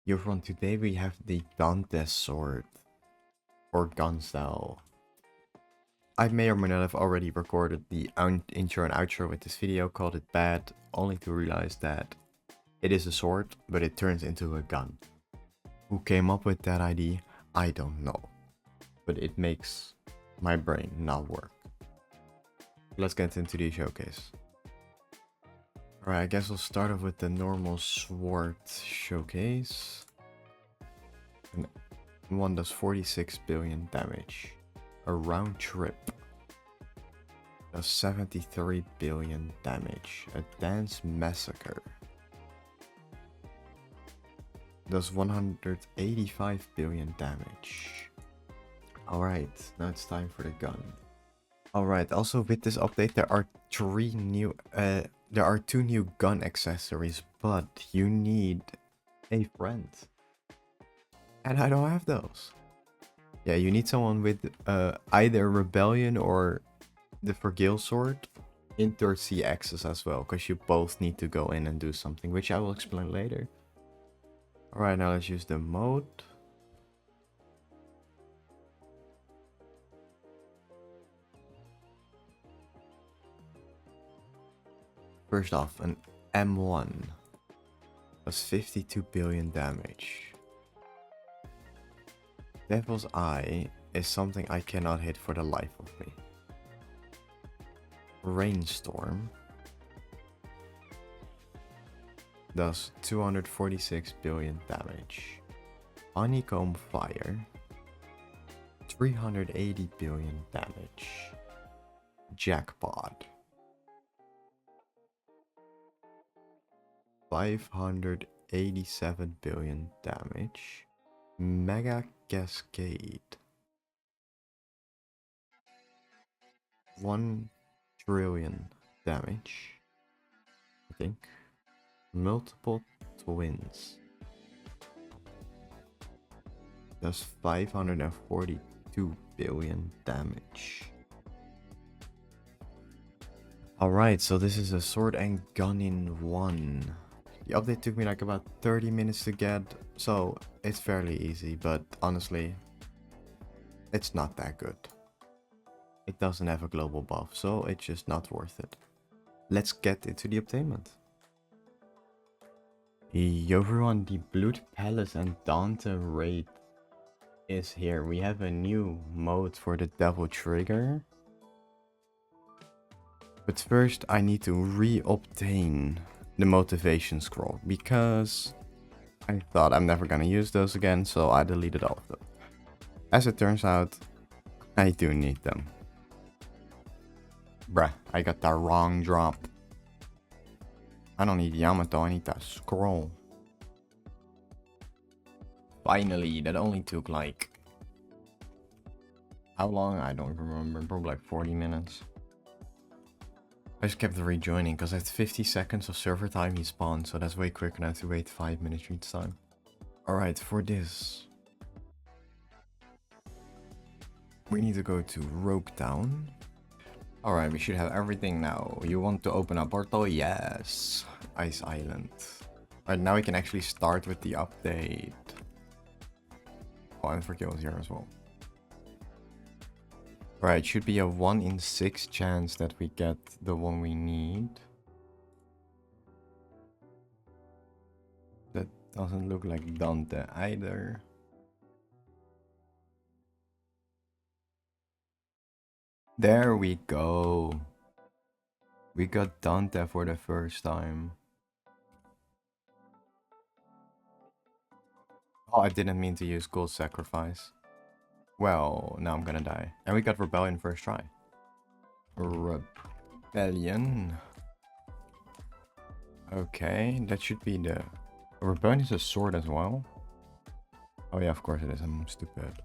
Yo, from today we have the Dante sword, or gun style. I may or may not have already recorded the intro and outro with this video, called it bad, only to realize that it is a sword, but it turns into a gun. Who came up with that idea, I don't know. But it makes my brain not work. Let's get into the showcase. Alright, I guess we'll start off with the normal sword showcase. And one does 46 billion damage. A round trip does 73 billion damage. A dance massacre does 185 billion damage. Alright, now it's time for the gun. Alright, also with this update there are two new gun accessories, but you need a friend. And I don't have those. Yeah, you need someone with either Rebellion or the Vergil sword in 3rd access as well, because you both need to go in and do something, which I will explain later. Alright, now let's use the mode. First off, an M1 does 52 billion damage. Devil's Eye is something I cannot hit for the life of me. Rainstorm does 246 billion damage. Honeycomb Fire, 380 billion damage. Jackpot, 587 billion damage. Mega Cascade, 1 trillion damage, I think. Multiple Twins does 542 billion damage. Alright, so this is a sword and gun in one. The update took me like about 30 minutes to get, so it's fairly easy, but honestly, it's not that good. It doesn't have a global buff, so it's just not worth it. Let's get into the obtainment. Yo everyone, the Blood Palace and Dante raid is here. We have a new mode for the Devil Trigger. But first I need to re-obtain the motivation scroll, because I thought I'm never gonna use those again, so I deleted all of them. As it turns out, I do need them. Bruh, I got the wrong drop. I don't need Yamato, I need that scroll. Finally, that only took like... how long? I don't remember, probably like 40 minutes. I just kept rejoining because at 50 seconds of server time he spawned, so that's way quicker than I have to wait 5 minutes each time. Alright, for this we need to go to Rogue Town. Alright, we should have everything now. You want to open a portal? Yes. Ice Island. Alright, now we can actually start with the update. Oh, and Vergil is here as well. Right, should be a 1 in 6 chance that we get the one we need. That doesn't look like Dante either. There we go. We got Dante for the first time. Oh, I didn't mean to use Gold Sacrifice. Well, now I'm gonna die. And we got Rebellion first try. Rebellion. Okay, that should be the... Rebellion is a sword as well. Oh yeah, of course it is. I'm stupid.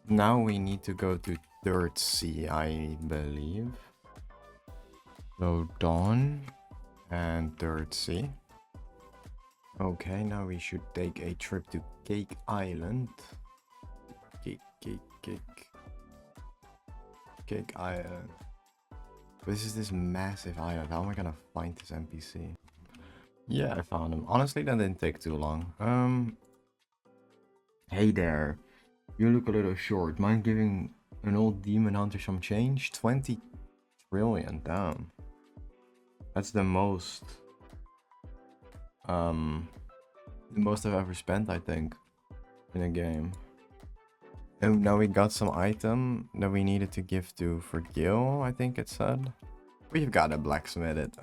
Now we need to go to 3rd sea, I believe. So Dawn and 3rd sea. Okay, now we should take a trip to Cake Island. Cake Island. This is this massive island. How am I gonna find this NPC? Yeah, I found him. Honestly, that didn't take too long. Hey there. You look a little short. Mind giving an old demon hunter some change? 20 trillion, damn. That's the most I've ever spent, I think, in a game. And now we got some item that we needed to give to for Gil, I think it said. We've got to blacksmith it.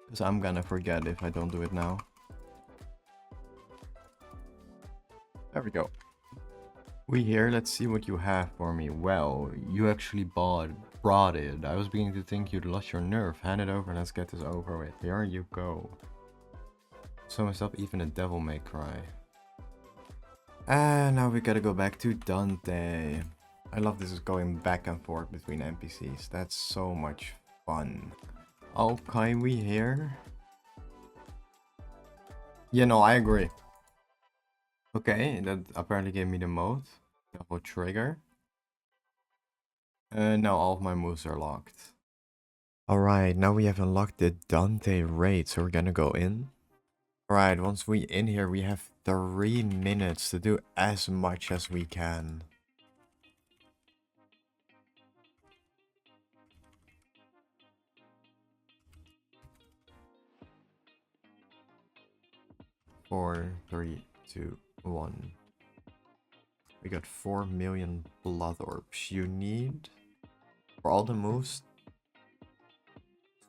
Because I'm gonna forget if I don't do it now. There we go. We here, let's see what you have for me. Well, you actually brought it. I was beginning to think you'd lost your nerve. Hand it over and let's get this over with. Here you go. So myself, even a devil may cry. And now we gotta go back to Dante. I love this is going back and forth between NPCs. That's so much fun. Okay, we here? Yeah, no, I agree. Okay, that apparently gave me the mode. Double trigger. Now all of my moves are locked. Alright, now we have unlocked the Dante raid, so we're gonna go in. Alright, once we in here, we have 3 minutes to do as much as we can. Four, 3, 2, 1. We got 4 million blood orbs. You need, for all the moves,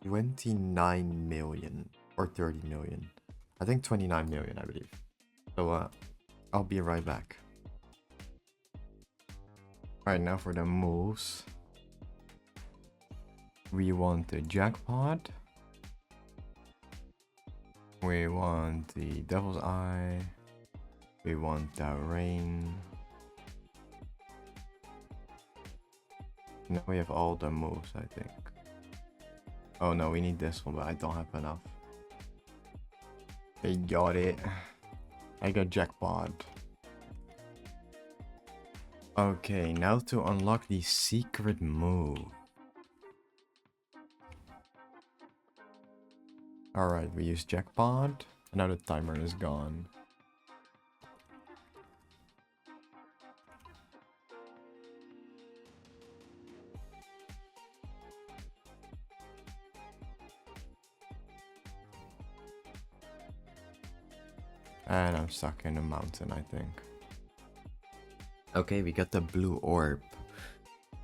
29 million or 30 million. I think 29 million, I believe. So, I'll be right back. Alright, now for the moves. We want the jackpot. We want the devil's eye. We want the rain. Now we have all the moves, I think. Oh no, we need this one, but I don't have enough. I got it. I got jackpot. Okay, now to unlock the secret move. Alright, we use jackpot. Now the timer is gone. And I'm stuck in a mountain, I think. Okay, we got the blue orb.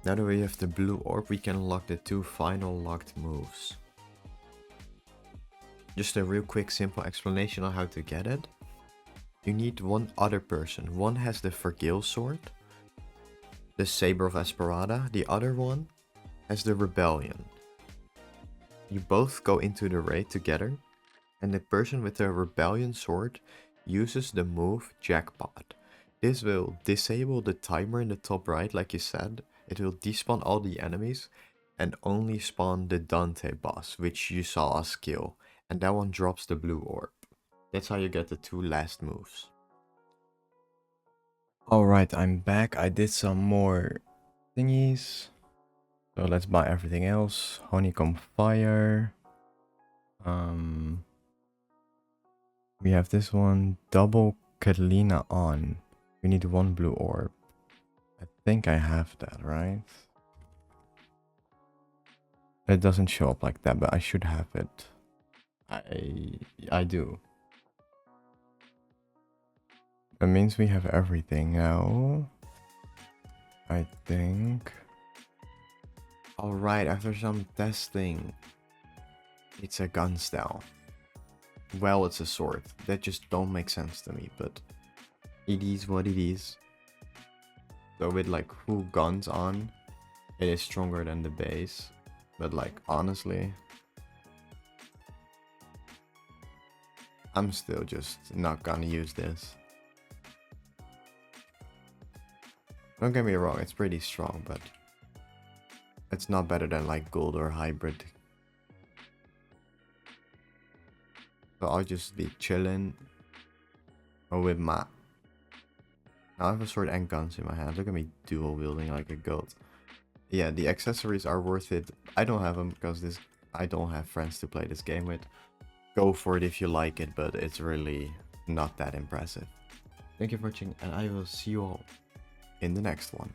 Now that we have the blue orb, we can unlock the 2 final locked moves. Just a real quick simple explanation on how to get it. You need one other person. One has the Vergil sword, the Saber of Esperada. The other one has the Rebellion. You both go into the raid together, and the person with the Rebellion sword uses the move Jackpot. This will disable the timer in the top right, like you said. It will despawn all the enemies and only spawn the Dante boss, which you saw us kill. And that one drops the blue orb. That's how you get the 2 last moves. Alright, I'm back. I did some more thingies. So let's buy everything else. Honeycomb fire. We have this one. Double Catalina on. We need 1 blue orb. I think I have that, right? It doesn't show up like that, but I should have it. I do. That means we have everything now. I think. Alright, after some testing. It's a gun style. Well, it's a sword. That just don't make sense to me, but it is what it is. So with like full guns on, it is stronger than the base. But like honestly, I'm still just not gonna use this. Don't get me wrong, it's pretty strong, but it's not better than like gold or hybrid. So I'll just be chilling with my... Now I have a sword and guns in my hand. Look at me dual wielding like a goat. Yeah, the accessories are worth it. I don't have them because I don't have friends to play this game with. go for it if you like it, but it's really not that impressive. Thank you for watching, and I will see you all in the next one.